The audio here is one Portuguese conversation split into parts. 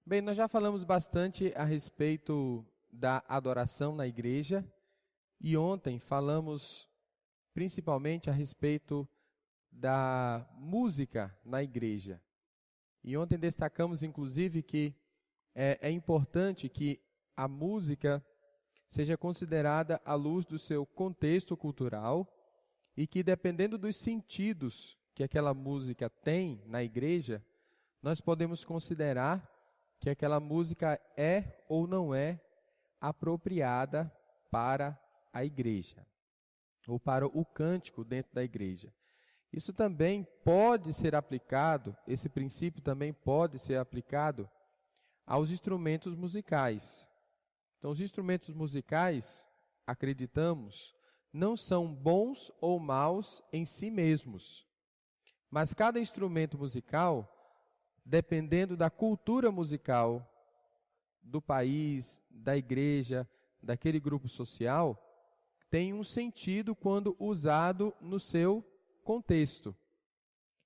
Bem, nós já falamos bastante a respeito da adoração na igreja e ontem falamos principalmente a respeito da música na igreja. E ontem destacamos, inclusive, que é importante que a música seja considerada à luz do seu contexto cultural e que, dependendo dos sentidos que aquela música tem na igreja, nós podemos considerar que aquela música é ou não é apropriada para a igreja, ou para o cântico dentro da igreja. Isso também pode ser aplicado, esse princípio também pode ser aplicado aos instrumentos musicais. Então, os instrumentos musicais, acreditamos, não são bons ou maus em si mesmos, mas cada instrumento musical, dependendo da cultura musical do país, da igreja, daquele grupo social, tem um sentido quando usado no seu contexto.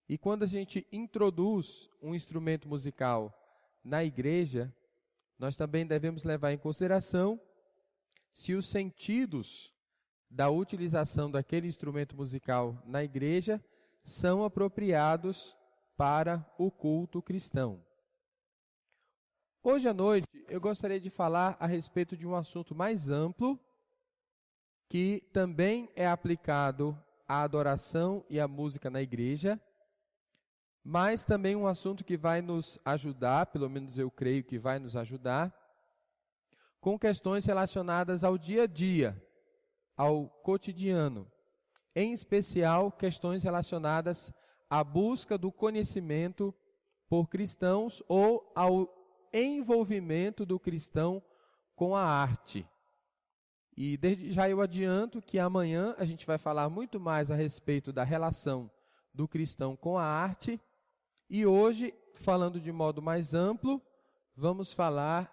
E quando a gente introduz um instrumento musical na igreja, nós também devemos levar em consideração se os sentidos da utilização daquele instrumento musical na igreja são apropriados para o culto cristão. Hoje à noite eu gostaria de falar a respeito de um assunto mais amplo que também é aplicado à adoração e à música na igreja, mas também um assunto que vai nos ajudar, pelo menos eu creio que vai nos ajudar, com questões relacionadas ao dia a dia, ao cotidiano, em especial questões relacionadas à busca do conhecimento por cristãos ou ao envolvimento do cristão com a arte. E desde já eu adianto que amanhã a gente vai falar muito mais a respeito da relação do cristão com a arte. E hoje, falando de modo mais amplo, vamos falar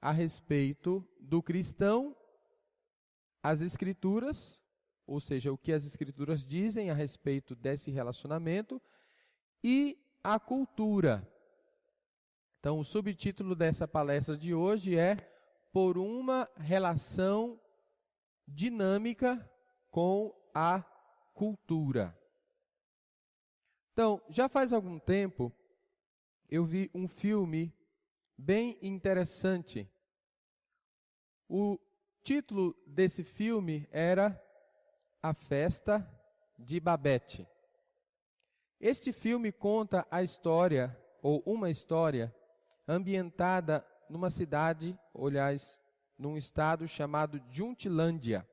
a respeito do cristão, as Escrituras, ou seja, o que as Escrituras dizem a respeito desse relacionamento, e a cultura. Então, o subtítulo dessa palestra de hoje é Por uma relação dinâmica com a cultura. Então, já faz algum tempo, eu vi um filme bem interessante. O título desse filme era A Festa de Babette. Este filme conta a história, ou uma história, ambientada numa cidade, aliás, num estado chamado Jutlândia,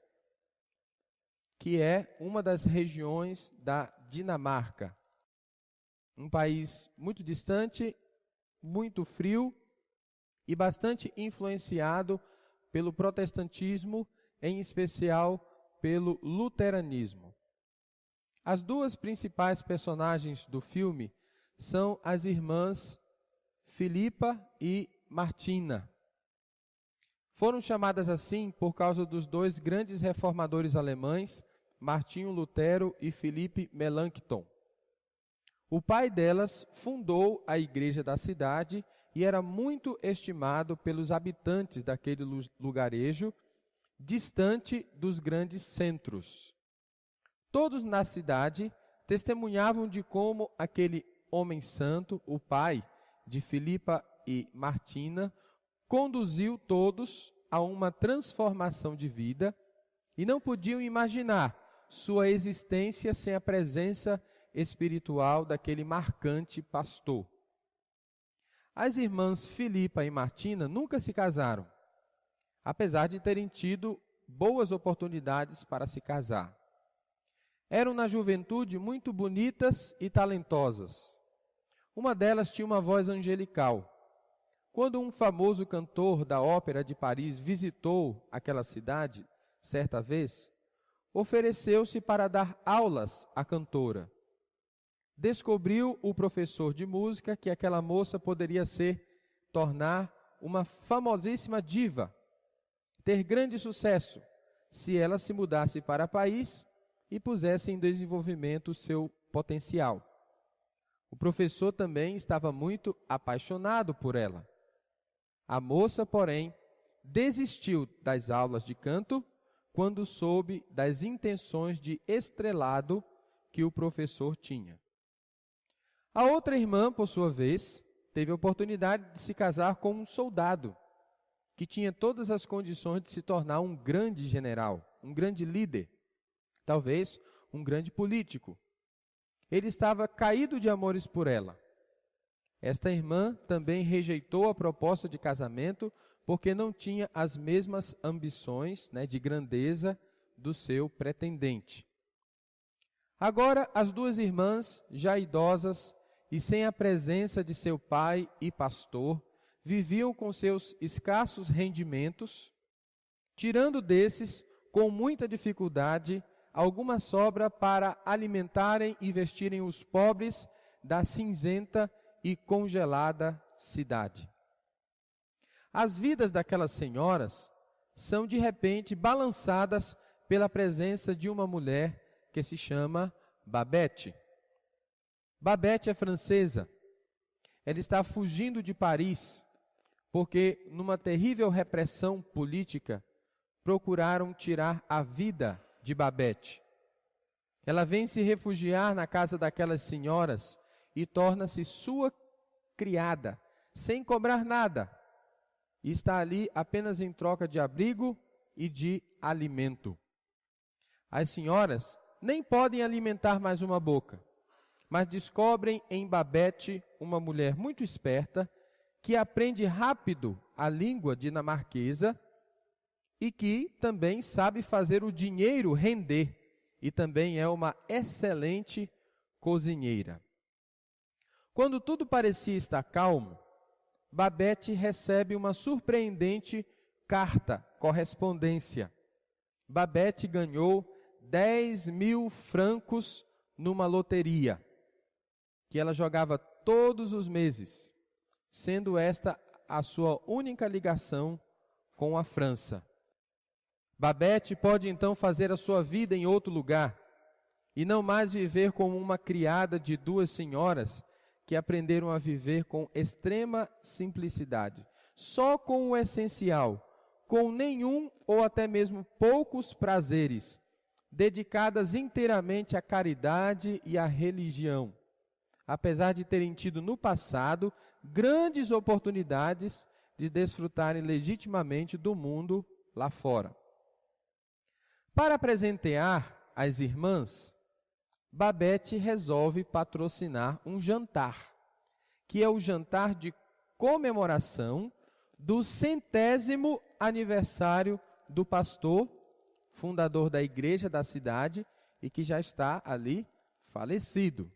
que é uma das regiões da Dinamarca. Um país muito distante, muito frio e bastante influenciado pelo protestantismo, em especial pelo luteranismo. As duas principais personagens do filme são as irmãs Filipa e Martina. Foram chamadas assim por causa dos dois grandes reformadores alemães, Martinho Lutero e Philipp Melanchthon. O pai delas fundou a igreja da cidade e era muito estimado pelos habitantes daquele lugarejo, distante dos grandes centros. Todos na cidade testemunhavam de como aquele homem santo, o pai de Filipa e Martina, conduziu todos a uma transformação de vida e não podiam imaginar sua existência sem a presença espiritual daquele marcante pastor. As irmãs Filipa e Martina nunca se casaram, apesar de terem tido boas oportunidades para se casar. Eram na juventude muito bonitas e talentosas. Uma delas tinha uma voz angelical. Quando um famoso cantor da Ópera de Paris visitou aquela cidade, certa vez, ofereceu-se para dar aulas à cantora. Descobriu o professor de música que aquela moça poderia tornar uma famosíssima diva, ter grande sucesso, se ela se mudasse para Paris e pusesse em desenvolvimento o seu potencial. O professor também estava muito apaixonado por ela. A moça, porém, desistiu das aulas de canto quando soube das intenções de estrelado que o professor tinha. A outra irmã, por sua vez, teve a oportunidade de se casar com um soldado que tinha todas as condições de se tornar um grande general, um grande líder, talvez um grande político. Ele estava caído de amores por ela. Esta irmã também rejeitou a proposta de casamento porque não tinha as mesmas ambições, de grandeza do seu pretendente. Agora, as duas irmãs, já idosas e sem a presença de seu pai e pastor, viviam com seus escassos rendimentos, tirando desses, com muita dificuldade, alguma sobra para alimentarem e vestirem os pobres da cinzenta e congelada cidade. As vidas daquelas senhoras são de repente balançadas pela presença de uma mulher que se chama Babette. Babette é francesa. Ela está fugindo de Paris porque, numa terrível repressão política, procuraram tirar a vida de Babette. Ela vem se refugiar na casa daquelas senhoras e torna-se sua criada, sem cobrar nada. E está ali apenas em troca de abrigo e de alimento. As senhoras nem podem alimentar mais uma boca, mas descobrem em Babette uma mulher muito esperta, que aprende rápido a língua dinamarquesa e que também sabe fazer o dinheiro render e também é uma excelente cozinheira. Quando tudo parecia estar calmo, Babette recebe uma surpreendente correspondência. Babette ganhou 10.000 francos numa loteria, que ela jogava todos os meses, sendo esta a sua única ligação com a França. Babette pode então fazer a sua vida em outro lugar e não mais viver como uma criada de duas senhoras que aprenderam a viver com extrema simplicidade, só com o essencial, com nenhum ou até mesmo poucos prazeres, dedicadas inteiramente à caridade e à religião, apesar de terem tido no passado grandes oportunidades de desfrutarem legitimamente do mundo lá fora. Para presentear as irmãs, Babette resolve patrocinar um jantar, que é o jantar de comemoração do 100º aniversário do pastor, fundador da igreja da cidade e que já está ali falecido.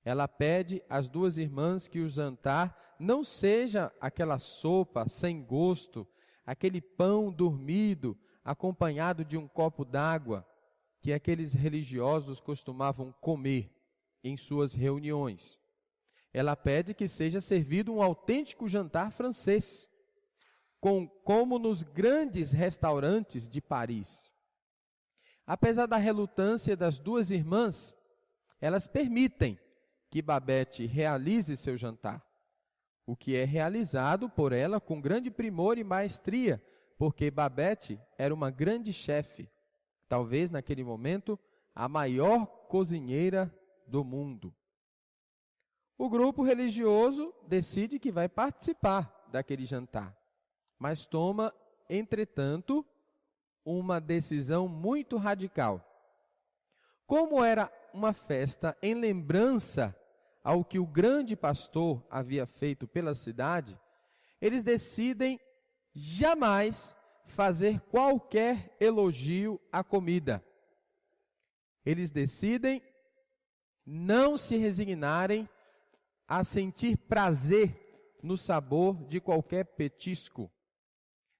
Ela pede às duas irmãs que o jantar não seja aquela sopa sem gosto, aquele pão dormido, acompanhado de um copo d'água, que aqueles religiosos costumavam comer em suas reuniões. Ela pede que seja servido um autêntico jantar francês, como nos grandes restaurantes de Paris. Apesar da relutância das duas irmãs, elas permitem que Babette realize seu jantar, o que é realizado por ela com grande primor e maestria, porque Babette era uma grande chefe, talvez naquele momento a maior cozinheira do mundo. O grupo religioso decide que vai participar daquele jantar, mas toma, entretanto, uma decisão muito radical. Como era uma festa em lembrança ao que o grande pastor havia feito pela cidade, eles decidem jamais fazer qualquer elogio à comida. Eles decidem não se resignarem a sentir prazer no sabor de qualquer petisco.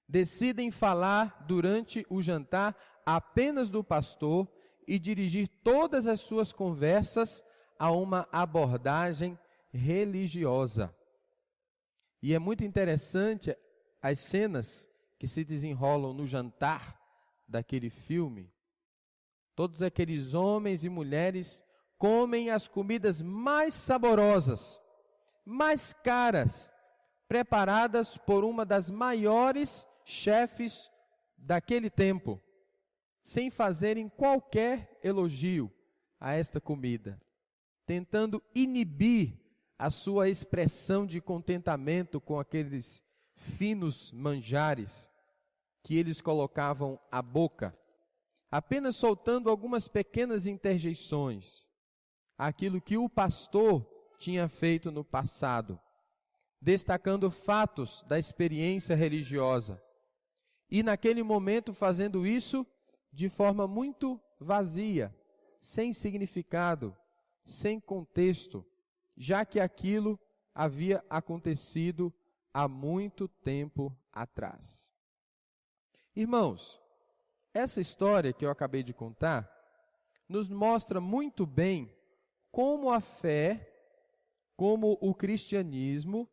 Decidem falar durante o jantar apenas do pastor e dirigir todas as suas conversas a uma abordagem religiosa. E é muito interessante as cenas que se desenrolam no jantar daquele filme. Todos aqueles homens e mulheres comem as comidas mais saborosas, mais caras, preparadas por uma das maiores chefes daquele tempo, sem fazerem qualquer elogio a esta comida, tentando inibir a sua expressão de contentamento com aqueles finos manjares que eles colocavam à boca, apenas soltando algumas pequenas interjeições àquilo que o pastor tinha feito no passado, destacando fatos da experiência religiosa, e naquele momento fazendo isso de forma muito vazia, sem significado, sem contexto, já que aquilo havia acontecido há muito tempo atrás. Irmãos, essa história que eu acabei de contar nos mostra muito bem como a fé, como o cristianismo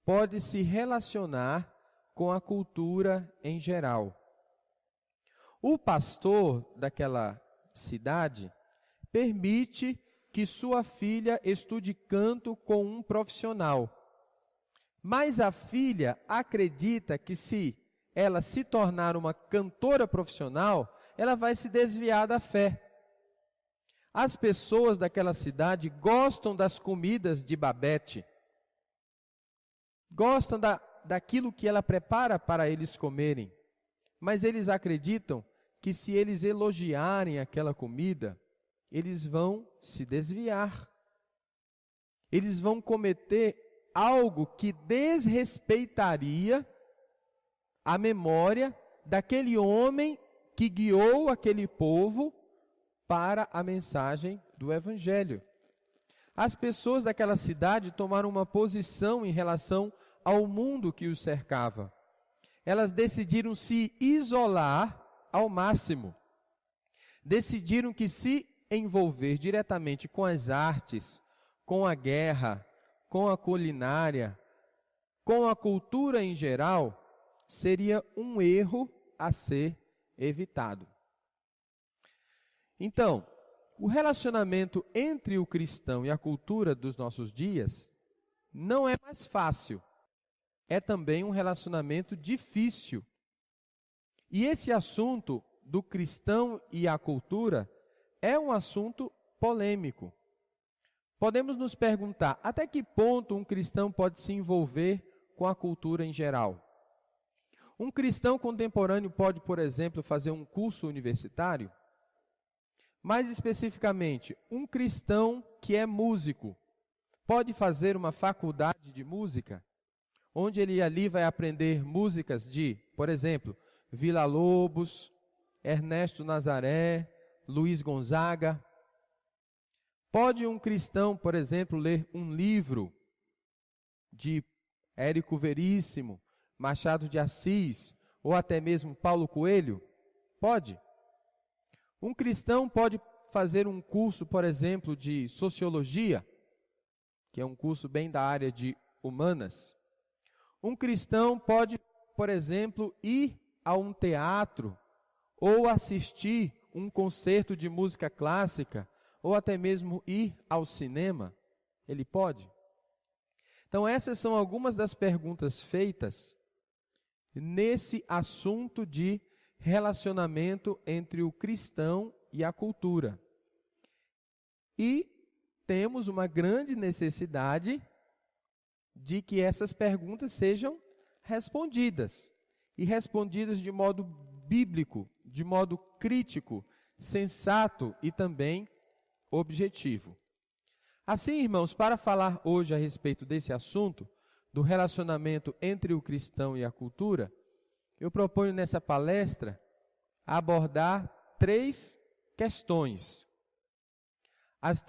pode se relacionar com a cultura em geral. O pastor daquela cidade permite que sua filha estude canto com um profissional. Mas a filha acredita que se ela se tornar uma cantora profissional, ela vai se desviar da fé. As pessoas daquela cidade gostam das comidas de Babete, gostam daquilo que ela prepara para eles comerem, mas eles acreditam que se eles elogiarem aquela comida, eles vão se desviar. Eles vão cometer algo que desrespeitaria a memória daquele homem que guiou aquele povo para a mensagem do Evangelho. As pessoas daquela cidade tomaram uma posição em relação ao mundo que os cercava. Elas decidiram se isolar ao máximo. Decidiram que se envolver diretamente com as artes, com a guerra, com a culinária, com a cultura em geral, seria um erro a ser evitado. Então, o relacionamento entre o cristão e a cultura dos nossos dias não é mais fácil. É também um relacionamento difícil. E esse assunto do cristão e a cultura é um assunto polêmico. Podemos nos perguntar, até que ponto um cristão pode se envolver com a cultura em geral? Um cristão contemporâneo pode, por exemplo, fazer um curso universitário? Mais especificamente, um cristão que é músico pode fazer uma faculdade de música, onde ele ali vai aprender músicas de, por exemplo, Villa-Lobos, Ernesto Nazaré, Luiz Gonzaga. Pode um cristão, por exemplo, ler um livro de Érico Veríssimo, Machado de Assis, ou até mesmo Paulo Coelho? Pode. Um cristão pode fazer um curso, por exemplo, de Sociologia, que é um curso bem da área de humanas. Um cristão pode, por exemplo, ir a um teatro, ou assistir um concerto de música clássica, ou até mesmo ir ao cinema. Ele pode? Então, essas são algumas das perguntas feitas nesse assunto de relacionamento entre o cristão e a cultura. E temos uma grande necessidade de que essas perguntas sejam respondidas, e respondidas de modo bíblico, de modo crítico, sensato e também objetivo. Assim, irmãos, para falar hoje a respeito desse assunto, do relacionamento entre o cristão e a cultura, eu proponho nessa palestra abordar 3 questões. As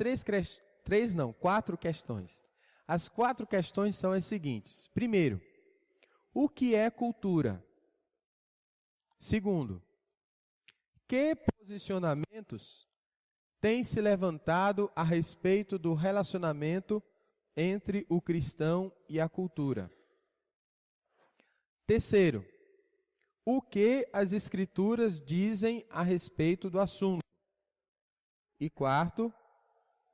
4 questões. As 4 questões são as seguintes. Primeiro, o que é cultura? Segundo, que posicionamentos têm se levantado a respeito do relacionamento entre o cristão e a cultura? Terceiro, o que as Escrituras dizem a respeito do assunto? E quarto,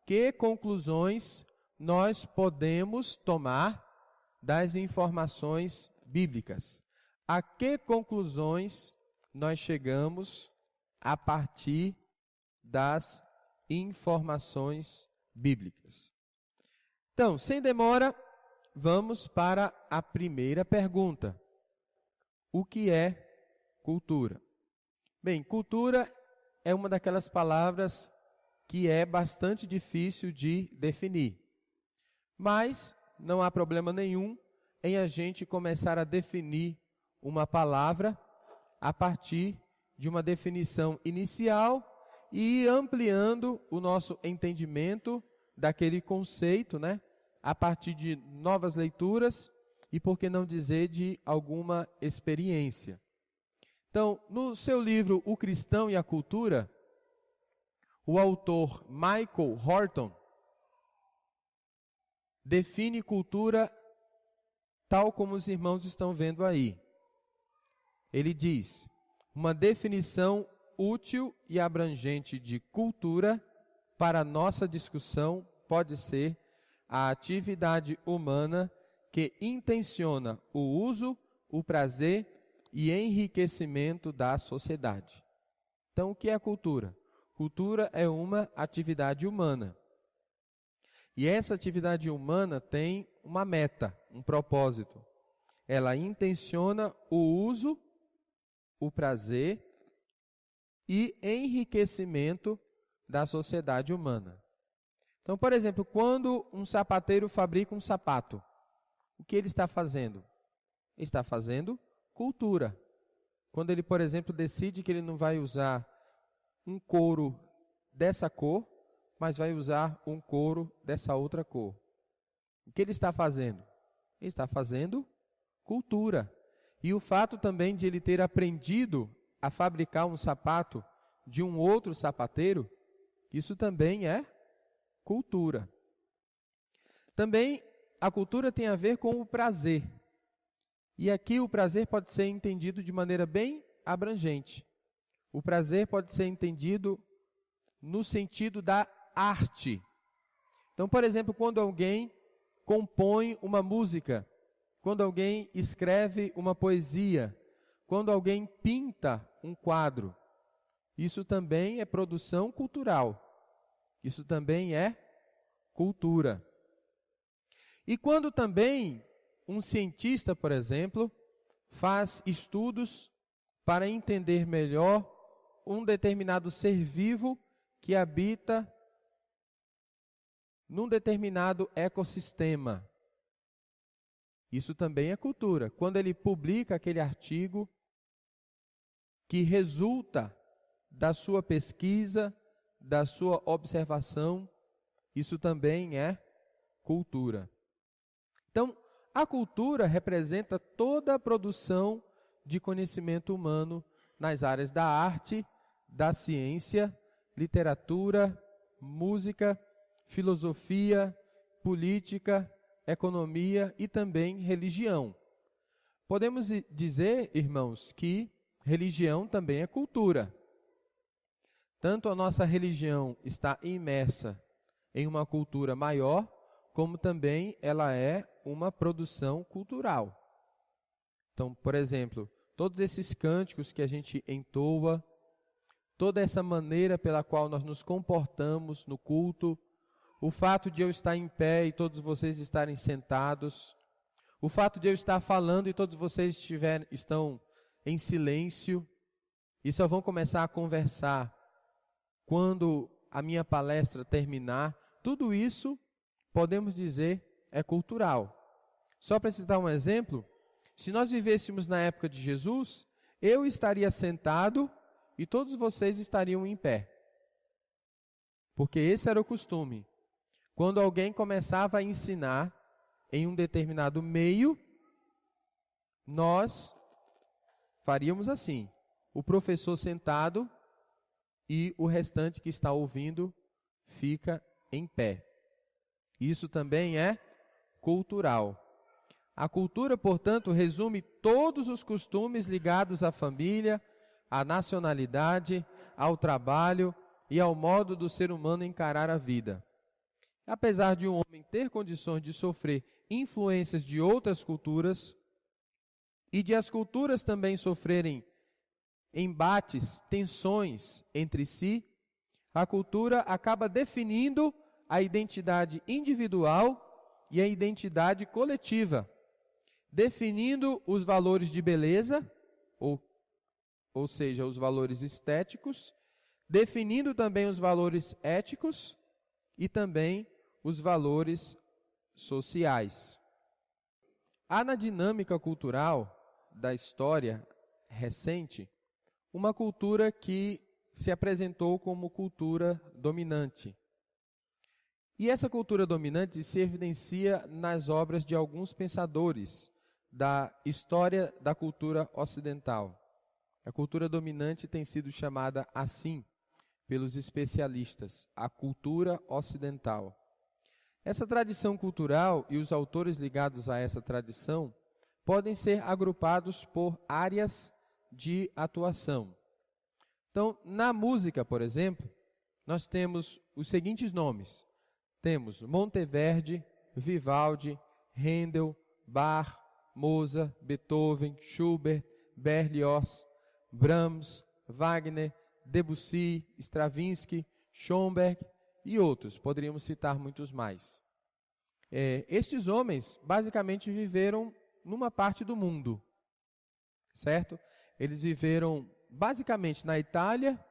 que conclusões nós podemos tomar das informações bíblicas. A que conclusões nós chegamos a partir das informações bíblicas? Então, sem demora, vamos para a primeira pergunta. O que é cultura? Bem, cultura é uma daquelas palavras que é bastante difícil de definir. Mas não há problema nenhum em a gente começar a definir uma palavra a partir de uma definição inicial e ir ampliando o nosso entendimento daquele conceito, né? A partir de novas leituras e, por que não dizer, de alguma experiência. Então, no seu livro O Cristão e a Cultura, o autor Michael Horton define cultura tal como os irmãos estão vendo aí. Ele diz: uma definição útil e abrangente de cultura para nossa discussão pode ser a atividade humana que intenciona o uso, o prazer e enriquecimento da sociedade. Então, o que é cultura? Cultura é uma atividade humana. E essa atividade humana tem uma meta, um propósito. Ela intenciona o uso, o prazer e enriquecimento da sociedade humana. Então, por exemplo, quando um sapateiro fabrica um sapato, o que ele está fazendo? Ele está fazendo cultura. Quando ele, por exemplo, decide que ele não vai usar um couro dessa cor, mas vai usar um couro dessa outra cor. O que ele está fazendo? Ele está fazendo cultura. E o fato também de ele ter aprendido a fabricar um sapato de um outro sapateiro, isso também é cultura. Também a cultura tem a ver com o prazer. E aqui o prazer pode ser entendido de maneira bem abrangente. O prazer pode ser entendido no sentido da arte. Então, por exemplo, quando alguém compõe uma música, quando alguém escreve uma poesia, quando alguém pinta um quadro, isso também é produção cultural. Isso também é cultura. E quando também um cientista, por exemplo, faz estudos para entender melhor um determinado ser vivo que habita num determinado ecossistema. Isso também é cultura. Quando ele publica aquele artigo que resulta da sua pesquisa, da sua observação, isso também é cultura. Então, a cultura representa toda a produção de conhecimento humano nas áreas da arte, da ciência, literatura, música, filosofia, política, economia e também religião. Podemos dizer, irmãos, que religião também é cultura. Tanto a nossa religião está imersa em uma cultura maior, como também ela é uma produção cultural. Então, por exemplo, todos esses cânticos que a gente entoa, toda essa maneira pela qual nós nos comportamos no culto, o fato de eu estar em pé e todos vocês estarem sentados, o fato de eu estar falando e todos vocês estão em silêncio e só vão começar a conversar quando a minha palestra terminar, tudo isso, podemos dizer, é cultural. Só para citar um exemplo, se nós vivêssemos na época de Jesus, eu estaria sentado e todos vocês estariam em pé. Porque esse era o costume. Quando alguém começava a ensinar em um determinado meio, nós faríamos assim: o professor sentado e o restante que está ouvindo fica em pé. Isso também é cultural. A cultura, portanto, resume todos os costumes ligados à família, à nacionalidade, ao trabalho e ao modo do ser humano encarar a vida. Apesar de um homem ter condições de sofrer influências de outras culturas e de as culturas também sofrerem embates, tensões entre si, a cultura acaba definindo a identidade individual e a identidade coletiva, definindo os valores de beleza, ou seja, os valores estéticos, definindo também os valores éticos e também os valores sociais. Há na dinâmica cultural da história recente uma cultura que se apresentou como cultura dominante. E essa cultura dominante se evidencia nas obras de alguns pensadores da história da cultura ocidental. A cultura dominante tem sido chamada assim pelos especialistas, a cultura ocidental. Essa tradição cultural e os autores ligados a essa tradição podem ser agrupados por áreas de atuação. Então, na música, por exemplo, nós temos os seguintes nomes. Temos Monteverdi, Vivaldi, Handel, Bach, Mozart, Beethoven, Schubert, Berlioz, Brahms, Wagner, Debussy, Stravinsky, Schoenberg e outros. Poderíamos citar muitos mais. Estes homens basicamente viveram numa parte do mundo, certo? Eles viveram basicamente na Itália,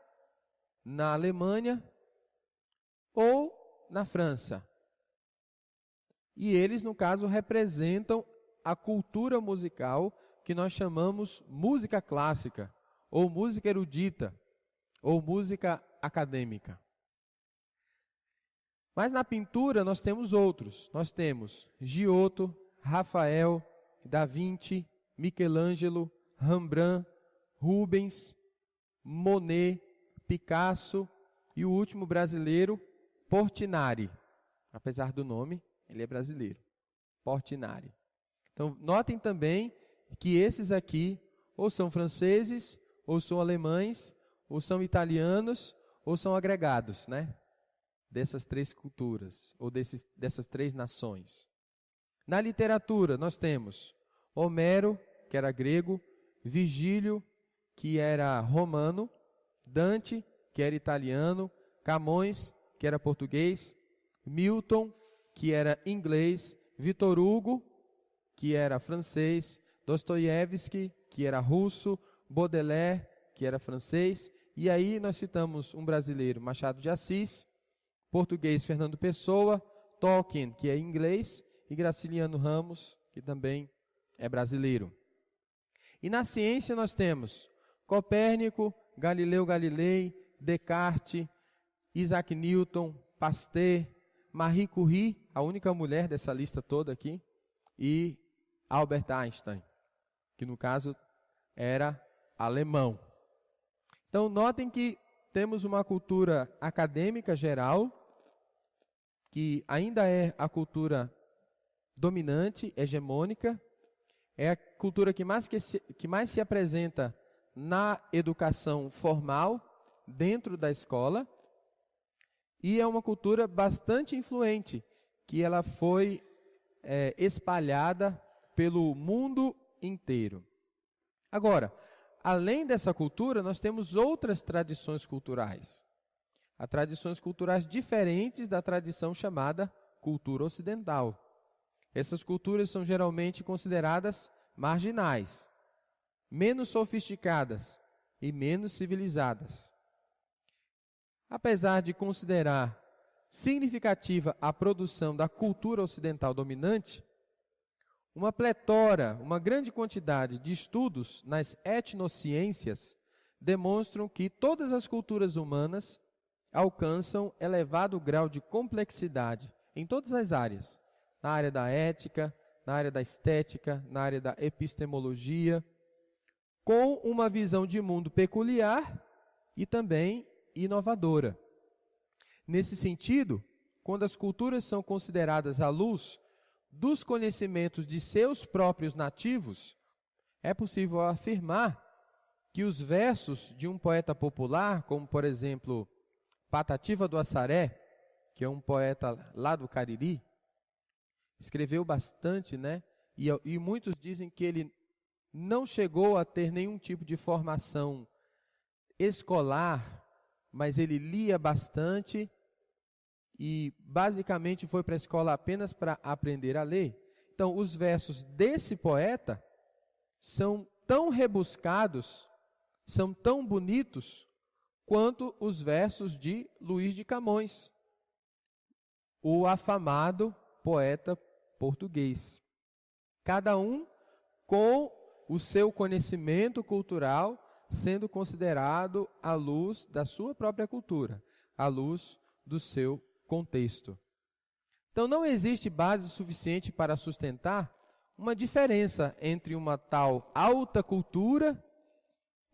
na Alemanha ou na França. E eles, no caso, representam a cultura musical que nós chamamos música clássica, ou música erudita, ou música acadêmica. Mas na pintura nós temos outros. Nós temos Giotto, Rafael, Da Vinci, Michelangelo, Rembrandt, Rubens, Monet, Picasso e o último brasileiro, Portinari. Apesar do nome, ele é brasileiro. Portinari. Então, notem também que esses aqui ou são franceses, ou são alemães, ou são italianos, ou são agregados, né? Dessas três culturas, ou dessas três nações. Na literatura, nós temos Homero, que era grego, Virgílio, que era romano, Dante, que era italiano, Camões, que era português, Milton, que era inglês, Victor Hugo, que era francês, Dostoiévski, que era russo, Baudelaire, que era francês, e aí nós citamos um brasileiro, Machado de Assis, português, Fernando Pessoa, Tolkien, que é inglês, e Graciliano Ramos, que também é brasileiro. E na ciência nós temos Copérnico, Galileu Galilei, Descartes, Isaac Newton, Pasteur, Marie Curie, a única mulher dessa lista toda aqui, e Albert Einstein, que no caso era alemão. Então notem que temos uma cultura acadêmica geral, que ainda é a cultura dominante, hegemônica, é a cultura que mais se apresenta na educação formal, dentro da escola, e é uma cultura bastante influente, que ela foi espalhada pelo mundo inteiro. Agora, além dessa cultura, nós temos outras tradições culturais. Há tradições culturais diferentes da tradição chamada cultura ocidental. Essas culturas são geralmente consideradas marginais, menos sofisticadas e menos civilizadas. Apesar de considerar significativa a produção da cultura ocidental dominante, uma pletora, uma grande quantidade de estudos nas etnociências demonstram que todas as culturas humanas alcançam elevado grau de complexidade em todas as áreas, na área da ética, na área da estética, na área da epistemologia, com uma visão de mundo peculiar e também inovadora. Nesse sentido, quando as culturas são consideradas à luz dos conhecimentos de seus próprios nativos, é possível afirmar que os versos de um poeta popular, como por exemplo Patativa do Assaré, que é um poeta lá do Cariri, escreveu bastante, né? E muitos dizem que ele não chegou a ter nenhum tipo de formação escolar, mas ele lia bastante e basicamente foi para a escola apenas para aprender a ler. Então, os versos desse poeta são tão rebuscados, são tão bonitos, quanto os versos de Luís de Camões, o afamado poeta português. Cada um com o seu conhecimento cultural sendo considerado à luz da sua própria cultura, à luz do seu contexto. Então, não existe base suficiente para sustentar uma diferença entre uma tal alta cultura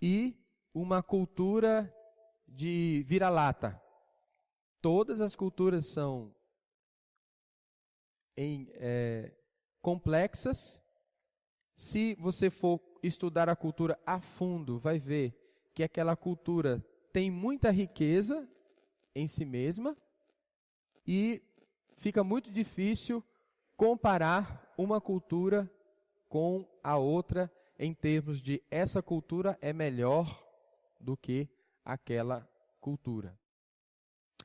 e uma cultura de vira-lata. Todas as culturas são complexas. Se você for estudar a cultura a fundo, vai ver que aquela cultura tem muita riqueza em si mesma e fica muito difícil comparar uma cultura com a outra em termos de essa cultura é melhor do que aquela cultura.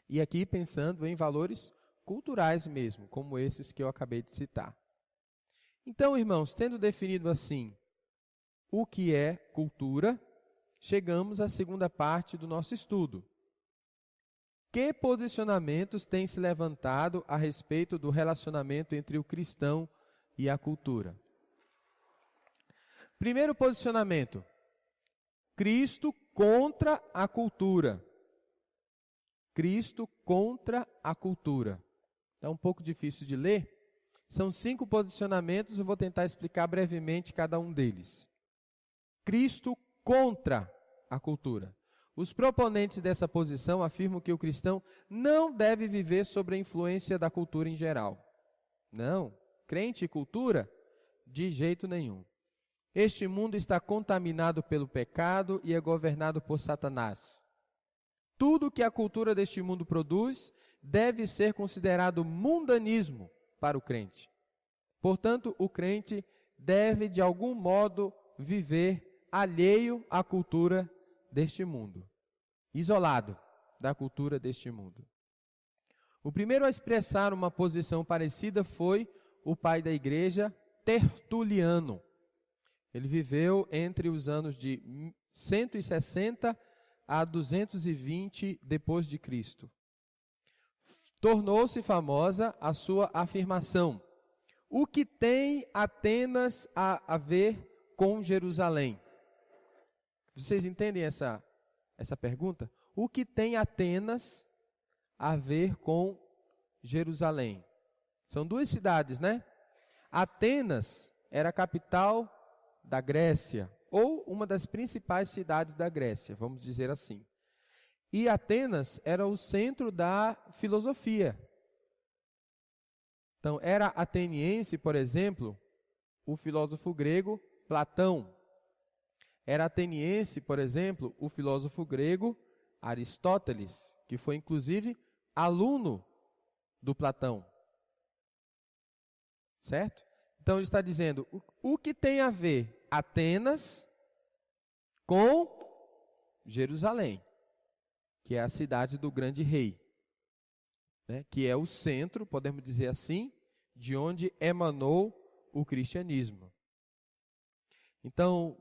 E aqui pensando em valores culturais mesmo, como esses que eu acabei de citar. Então, irmãos, tendo definido assim o que é cultura, chegamos à segunda parte do nosso estudo. Que posicionamentos têm se levantado a respeito do relacionamento entre o cristão e a cultura? Primeiro posicionamento: Cristo contra a cultura. Cristo contra a cultura. É um pouco difícil de ler. São 5 posicionamentos, eu vou tentar explicar brevemente cada um deles. Cristo contra a cultura. Os proponentes dessa posição afirmam que o cristão não deve viver sob a influência da cultura em geral. Não, crente e cultura, de jeito nenhum. Este mundo está contaminado pelo pecado e é governado por Satanás. Tudo que a cultura deste mundo produz deve ser considerado mundanismo para o crente. Portanto, o crente deve, de algum modo, viver alheio à cultura deste mundo, isolado da cultura deste mundo. O primeiro a expressar uma posição parecida foi o pai da igreja, Tertuliano. Ele viveu entre os anos de 160 a 220 depois de Cristo. Tornou-se famosa a sua afirmação: o que tem Atenas a ver com Jerusalém? Vocês entendem essa pergunta? O que tem Atenas a ver com Jerusalém? São 2 cidades, né? Atenas era a capital da Grécia, ou uma das principais cidades da Grécia, vamos dizer assim. E Atenas era o centro da filosofia. Então, era ateniense, por exemplo, o filósofo grego Platão. Era ateniense, por exemplo, o filósofo grego Aristóteles, que foi inclusive aluno do Platão. Certo? Então ele está dizendo, o que tem a ver Atenas com Jerusalém, que é a cidade do grande rei, né? Que é o centro, podemos dizer assim, de onde emanou o cristianismo. Então,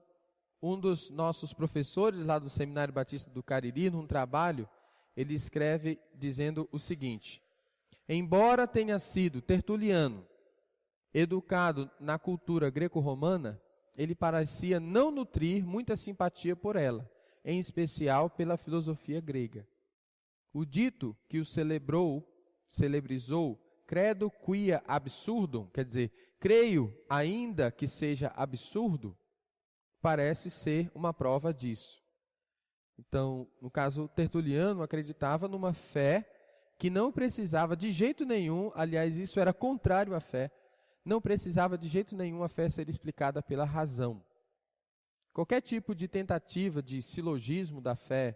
um dos nossos professores lá do Seminário Batista do Cariri, num trabalho, ele escreve dizendo o seguinte: embora tenha sido tertuliano, educado na cultura greco-romana, ele parecia não nutrir muita simpatia por ela, em especial pela filosofia grega. O dito que o celebrizou, credo quia absurdum, quer dizer, creio ainda que seja absurdo, parece ser uma prova disso. Então, no caso, Tertuliano acreditava numa fé que não precisava de jeito nenhum, aliás, isso era contrário à fé, não precisava de jeito nenhum a fé ser explicada pela razão. Qualquer tipo de tentativa de silogismo da fé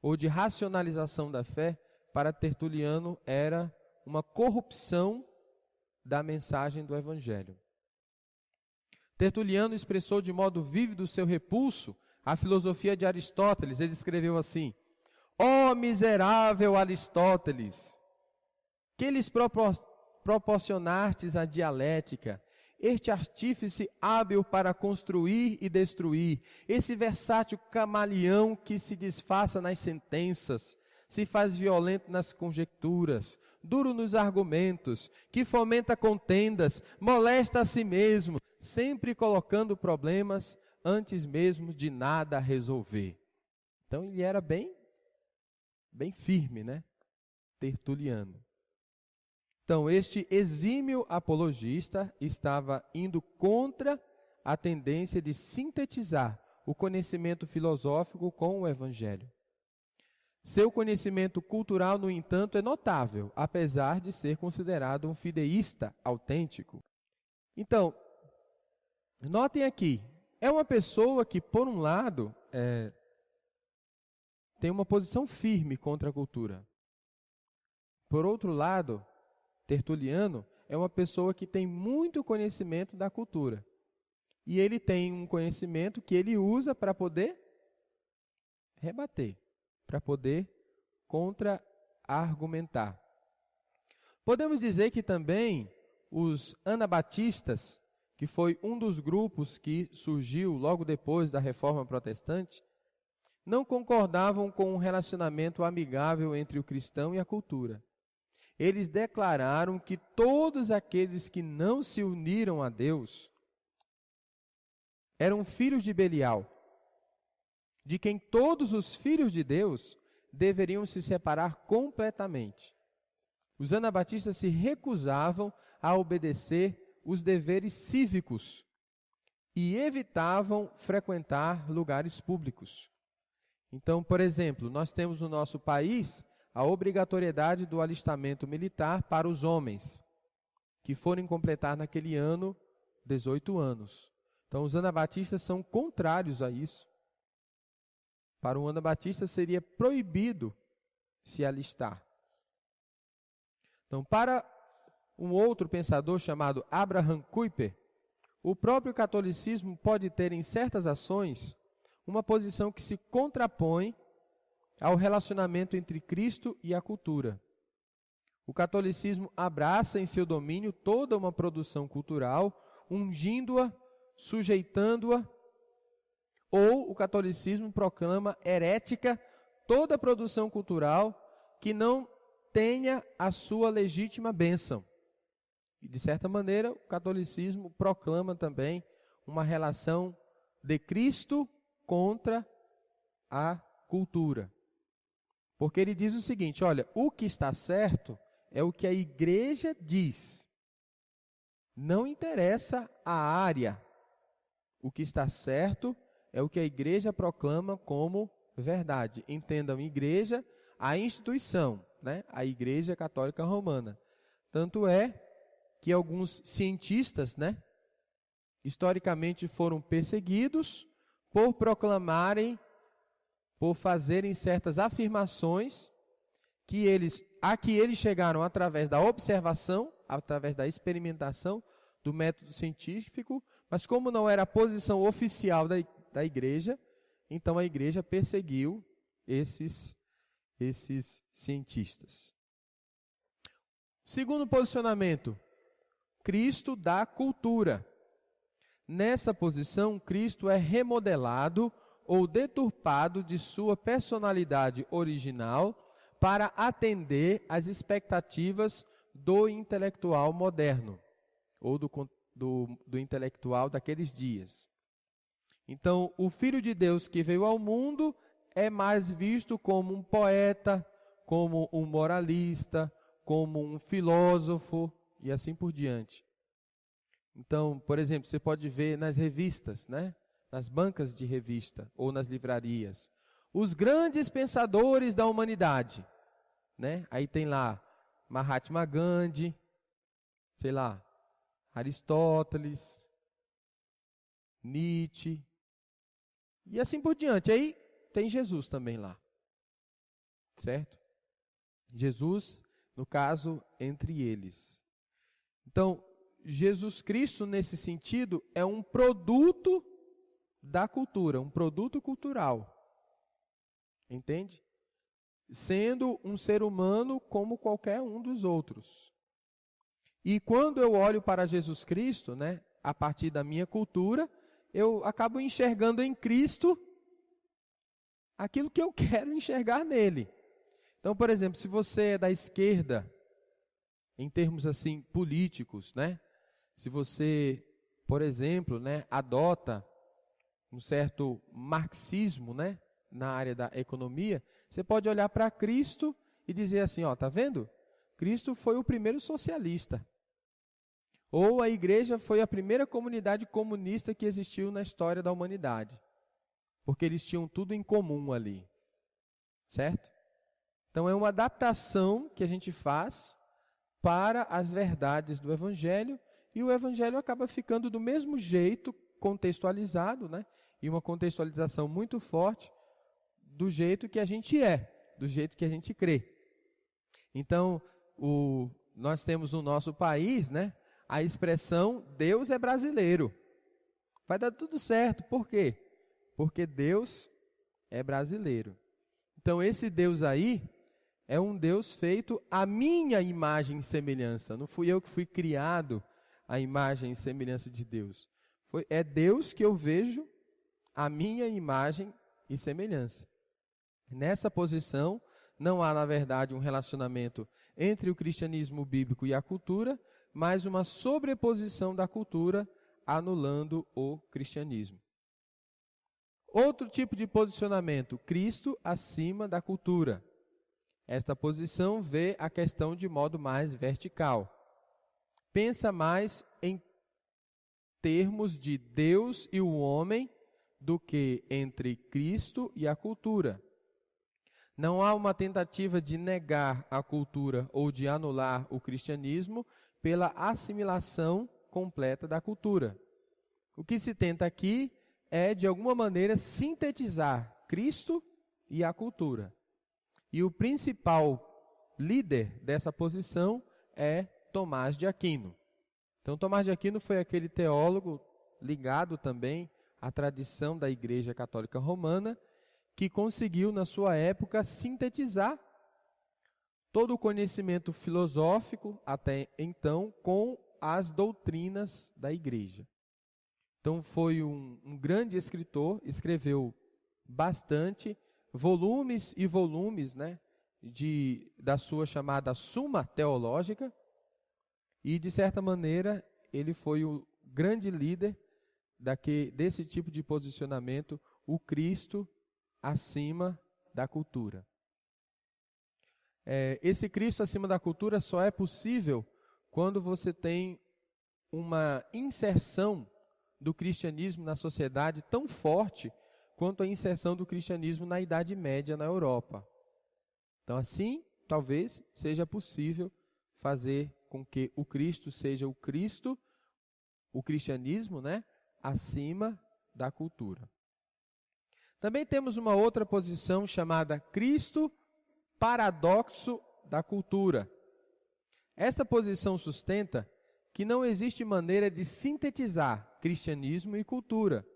ou de racionalização da fé, para Tertuliano era uma corrupção da mensagem do Evangelho. Tertuliano expressou de modo vívido seu repulso à filosofia de Aristóteles. Ele escreveu assim: ó miserável Aristóteles, que lhes proporcionastes a dialética, este artífice hábil para construir e destruir, esse versátil camaleão que se disfarça nas sentenças, se faz violento nas conjecturas, duro nos argumentos, que fomenta contendas, molesta a si mesmo, sempre colocando problemas antes mesmo de nada resolver. Então ele era bem firme, né? Tertuliano. Então, este exímio apologista estava indo contra a tendência de sintetizar o conhecimento filosófico com o Evangelho. Seu conhecimento cultural, no entanto, é notável, apesar de ser considerado um fideísta autêntico. Então, notem aqui, é uma pessoa que, por um lado, tem uma posição firme contra a cultura. Por outro lado, Tertuliano é uma pessoa que tem muito conhecimento da cultura. E ele tem um conhecimento que ele usa para poder rebater, para poder contra-argumentar. Podemos dizer que também os anabatistas, que foi um dos grupos que surgiu logo depois da Reforma Protestante, não concordavam com um relacionamento amigável entre o cristão e a cultura. Eles declararam que todos aqueles que não se uniram a Deus eram filhos de Belial, de quem todos os filhos de Deus deveriam se separar completamente. Os anabatistas se recusavam a obedecer os deveres cívicos e evitavam frequentar lugares públicos. Então, por exemplo, nós temos no nosso país a obrigatoriedade do alistamento militar para os homens que forem completar naquele ano 18 anos. Então, os anabatistas são contrários a isso. Para um anabatista seria proibido se alistar. Então, para um outro pensador chamado Abraham Kuyper, o próprio catolicismo pode ter em certas ações uma posição que se contrapõe ao relacionamento entre Cristo e a cultura. O catolicismo abraça em seu domínio toda uma produção cultural, ungindo-a, sujeitando-a, ou o catolicismo proclama herética toda a produção cultural que não tenha a sua legítima bênção. E, de certa maneira, o catolicismo proclama também uma relação de Cristo contra a cultura. Porque ele diz o seguinte, olha, o que está certo é o que a igreja diz. Não interessa a área. O que está certo é o que a igreja proclama como verdade. Entendam, igreja, a instituição, né? A Igreja Católica Romana. Tanto é que alguns cientistas, né, historicamente foram perseguidos por proclamarem, por fazerem certas afirmações a que eles chegaram através da observação, através da experimentação do método científico, mas como não era a posição oficial da igreja, então a igreja perseguiu esses cientistas. Segundo posicionamento, Cristo da cultura. Nessa posição, Cristo é remodelado ou deturpado de sua personalidade original para atender às expectativas do intelectual moderno, ou do intelectual daqueles dias. Então, o Filho de Deus que veio ao mundo é mais visto como um poeta, como um moralista, como um filósofo e assim por diante. Então, por exemplo, você pode ver nas revistas, né? Nas bancas de revista ou nas livrarias, os grandes pensadores da humanidade, né? Aí tem lá Mahatma Gandhi, sei lá, Aristóteles, Nietzsche, e assim por diante. Aí tem Jesus também lá, certo? Jesus, no caso, entre eles. Então, Jesus Cristo, nesse sentido, é um produto da cultura, um produto cultural. Entende? Sendo um ser humano como qualquer um dos outros. E quando eu olho para Jesus Cristo, né, a partir da minha cultura, eu acabo enxergando em Cristo aquilo que eu quero enxergar nele. Então, por exemplo, se você é da esquerda, em termos assim políticos, né, se você, por exemplo, né, adota um certo marxismo, né, na área da economia, você pode olhar para Cristo e dizer assim, ó, tá vendo? Cristo foi o primeiro socialista. Ou a igreja foi a primeira comunidade comunista que existiu na história da humanidade. Porque eles tinham tudo em comum ali. Certo? Então é uma adaptação que a gente faz para as verdades do Evangelho, e o Evangelho acaba ficando do mesmo jeito, contextualizado, né? E uma contextualização muito forte do jeito que a gente é, do jeito que a gente crê. Então, nós temos no nosso país, né, a expressão Deus é brasileiro. Vai dar tudo certo. Por quê? Porque Deus é brasileiro. Então, esse Deus aí é um Deus feito à minha imagem e semelhança. Não fui eu que fui criado à imagem e semelhança de Deus. É Deus que eu vejo à minha imagem e semelhança. Nessa posição, não há, na verdade, um relacionamento entre o cristianismo bíblico e a cultura, mas uma sobreposição da cultura anulando o cristianismo. Outro tipo de posicionamento, Cristo acima da cultura. Esta posição vê a questão de modo mais vertical. Pensa mais em termos de Deus e o homem do que entre Cristo e a cultura. Não há uma tentativa de negar a cultura ou de anular o cristianismo pela assimilação completa da cultura. O que se tenta aqui é, de alguma maneira, sintetizar Cristo e a cultura. E o principal líder dessa posição é Tomás de Aquino. Então, Tomás de Aquino foi aquele teólogo ligado também à tradição da Igreja Católica Romana, que conseguiu, na sua época, sintetizar todo o conhecimento filosófico, até então, com as doutrinas da Igreja. Então, foi um grande escritor, escreveu bastante, volumes e volumes, né, da sua chamada Suma Teológica, e, de certa maneira, ele foi o grande líder desse tipo de posicionamento, o Cristo acima da cultura. Esse Cristo acima da cultura só é possível quando você tem uma inserção do cristianismo na sociedade tão forte quanto a inserção do cristianismo na Idade Média na Europa. Então, assim, talvez seja possível fazer com que o Cristo seja o Cristo, o cristianismo, né, acima da cultura. Também temos uma outra posição chamada Cristo paradoxo da cultura. Esta posição sustenta que não existe maneira de sintetizar cristianismo e cultura,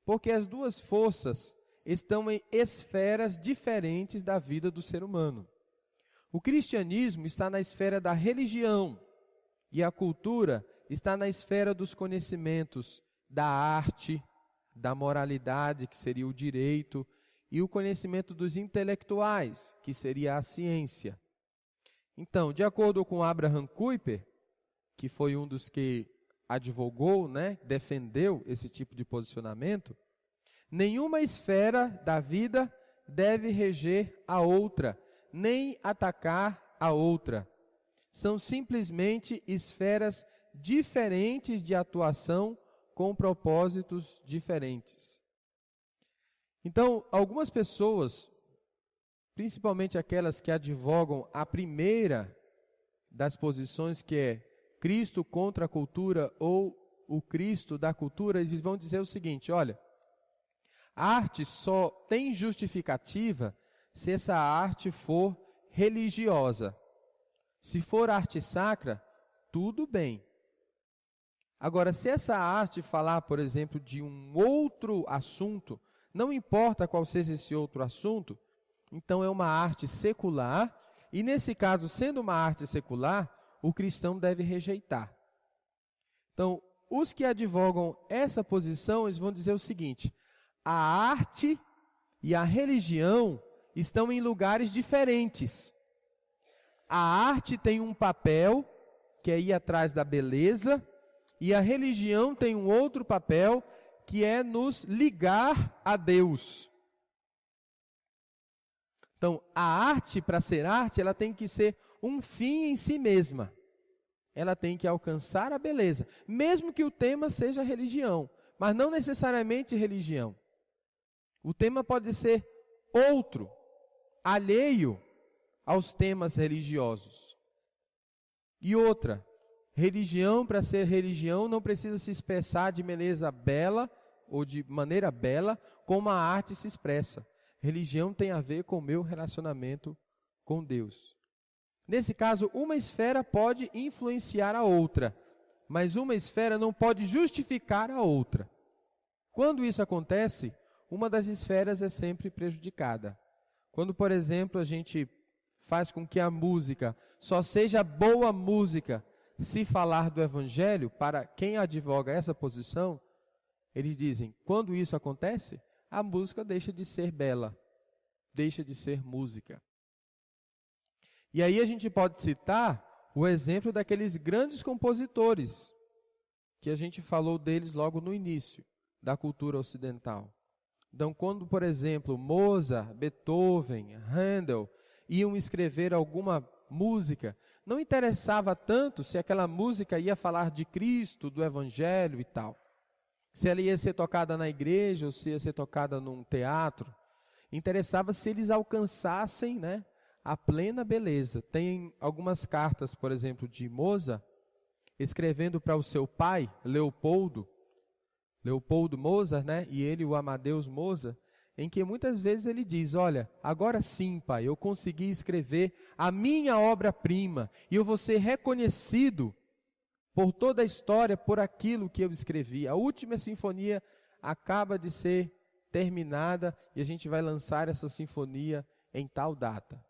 porque as duas forças estão em esferas diferentes da vida do ser humano. O cristianismo está na esfera da religião e a cultura está na esfera dos conhecimentos, da arte, da moralidade, que seria o direito, e o conhecimento dos intelectuais, que seria a ciência. Então, de acordo com Abraham Kuyper, que foi um dos que advogou, né, defendeu esse tipo de posicionamento, nenhuma esfera da vida deve reger a outra, nem atacar a outra. São simplesmente esferas diferentes de atuação com propósitos diferentes. Então, algumas pessoas, principalmente aquelas que advogam a primeira das posições, que é Cristo contra a cultura ou o Cristo da cultura, eles vão dizer o seguinte: olha, a arte só tem justificativa se essa arte for religiosa. Se for arte sacra, tudo bem. Agora, se essa arte falar, por exemplo, de um outro assunto, não importa qual seja esse outro assunto, então é uma arte secular, e nesse caso, sendo uma arte secular, o cristão deve rejeitar. Então, os que advogam essa posição, eles vão dizer o seguinte: a arte e a religião estão em lugares diferentes. A arte tem um papel, que é ir atrás da beleza, e a religião tem um outro papel, que é nos ligar a Deus. Então, a arte, para ser arte, ela tem que ser um fim em si mesma. Ela tem que alcançar a beleza, mesmo que o tema seja religião, mas não necessariamente religião. O tema pode ser outro, alheio aos temas religiosos. E outra, religião, para ser religião, não precisa se expressar de beleza bela ou de maneira bela, como a arte se expressa. Religião tem a ver com o meu relacionamento com Deus. Nesse caso, uma esfera pode influenciar a outra, mas uma esfera não pode justificar a outra. Quando isso acontece, uma das esferas é sempre prejudicada. Quando, por exemplo, a gente faz com que a música só seja boa música se falar do Evangelho, para quem advoga essa posição, eles dizem, quando isso acontece, a música deixa de ser bela, deixa de ser música. E aí a gente pode citar o exemplo daqueles grandes compositores, que a gente falou deles logo no início, da cultura ocidental. Então, quando, por exemplo, Mozart, Beethoven, Handel iam escrever alguma música, não interessava tanto se aquela música ia falar de Cristo, do Evangelho e tal. Se ela ia ser tocada na igreja ou se ia ser tocada num teatro. Interessava se eles alcançassem, né, a plena beleza. Tem algumas cartas, por exemplo, de Mozart, escrevendo para o seu pai, Leopoldo Mozart, né, e ele, o Amadeus Mozart, em que muitas vezes ele diz, olha, agora sim, pai, eu consegui escrever a minha obra-prima, e eu vou ser reconhecido por toda a história, por aquilo que eu escrevi. A última sinfonia acaba de ser terminada, e a gente vai lançar essa sinfonia em tal data.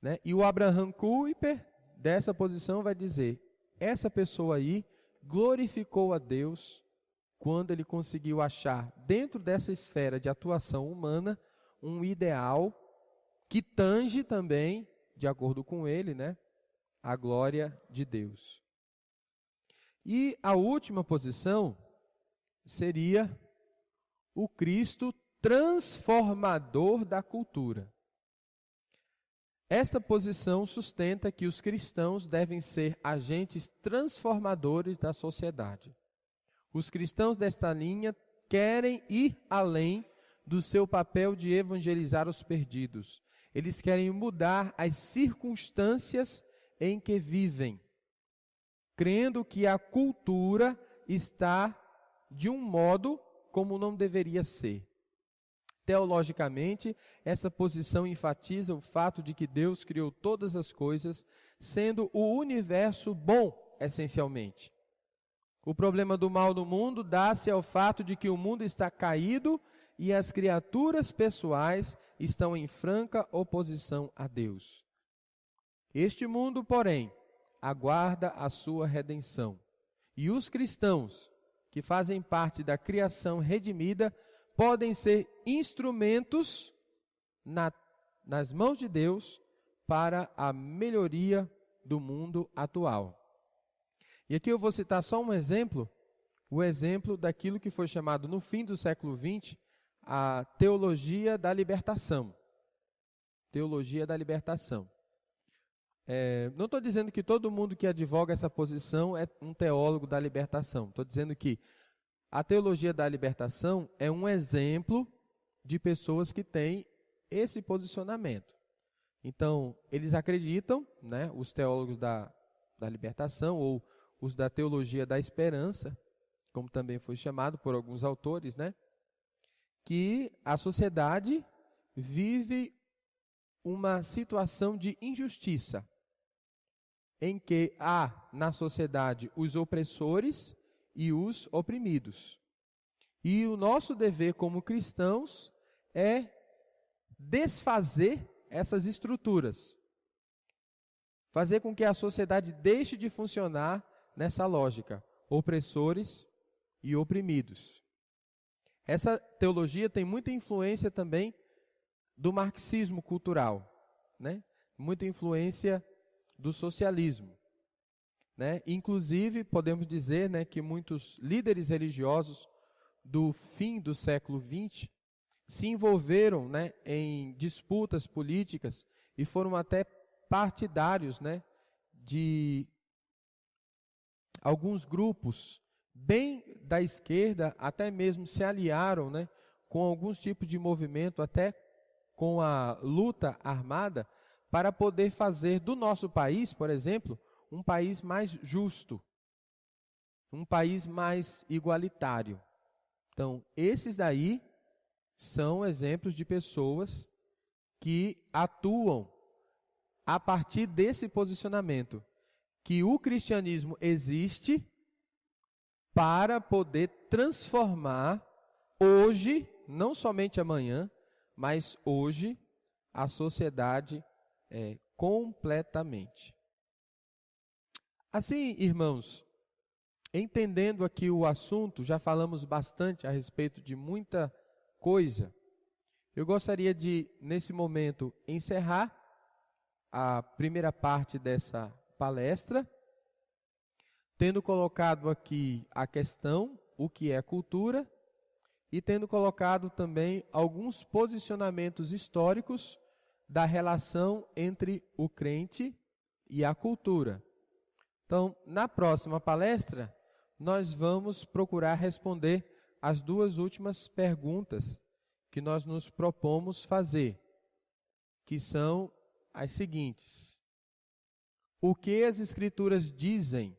Né? E o Abraham Kuyper, dessa posição, vai dizer, essa pessoa aí glorificou a Deus quando ele conseguiu achar, dentro dessa esfera de atuação humana, um ideal que tange também, de acordo com ele, né, a glória de Deus. E a última posição seria o Cristo transformador da cultura. Esta posição sustenta que os cristãos devem ser agentes transformadores da sociedade. Os cristãos desta linha querem ir além do seu papel de evangelizar os perdidos. Eles querem mudar as circunstâncias em que vivem, crendo que a cultura está de um modo como não deveria ser. Teologicamente, essa posição enfatiza o fato de que Deus criou todas as coisas, sendo o universo bom, essencialmente. O problema do mal no mundo dá-se ao fato de que o mundo está caído e as criaturas pessoais estão em franca oposição a Deus. Este mundo, porém, aguarda a sua redenção. E os cristãos, que fazem parte da criação redimida, podem ser instrumentos nas mãos de Deus para a melhoria do mundo atual. E aqui eu vou citar só um exemplo, o exemplo daquilo que foi chamado no fim do século XX, a teologia da libertação. Teologia da libertação. Não estou dizendo que todo mundo que advoga essa posição é um teólogo da libertação. Estou dizendo que a teologia da libertação é um exemplo de pessoas que têm esse posicionamento. Então, eles acreditam, né, os teólogos da libertação, ou os da teologia da esperança, como também foi chamado por alguns autores, né, que a sociedade vive uma situação de injustiça. em que há na sociedade os opressores e os oprimidos. E o nosso dever como cristãos é desfazer essas estruturas, fazer com que a sociedade deixe de funcionar nessa lógica, opressores e oprimidos. Essa teologia tem muita influência também do marxismo cultural, né? Muita influência do socialismo, né? Inclusive, podemos dizer, né, que muitos líderes religiosos do fim do século XX se envolveram, né, em disputas políticas e foram até partidários, né, de alguns grupos bem da esquerda, até mesmo se aliaram, né, com alguns tipos de movimento, até com a luta armada, para poder fazer do nosso país, por exemplo, um país mais justo, um país mais igualitário. Então, esses daí são exemplos de pessoas que atuam a partir desse posicionamento, que o cristianismo existe para poder transformar hoje, não somente amanhã, mas hoje, a sociedade completamente. Assim, irmãos, entendendo aqui o assunto, já falamos bastante a respeito de muita coisa. Eu gostaria de, nesse momento, encerrar a primeira parte dessa palestra, tendo colocado aqui a questão, o que é cultura, e tendo colocado também alguns posicionamentos históricos da relação entre o crente e a cultura. Então, na próxima palestra, nós vamos procurar responder as duas últimas perguntas que nós nos propomos fazer, que são as seguintes: o que as Escrituras dizem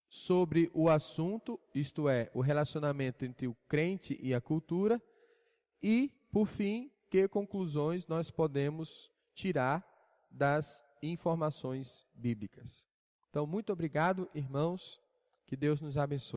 sobre o assunto, isto é, o relacionamento entre o crente e a cultura, e, por fim, que conclusões nós podemos tirar das informações bíblicas. Então, muito obrigado, irmãos, que Deus nos abençoe.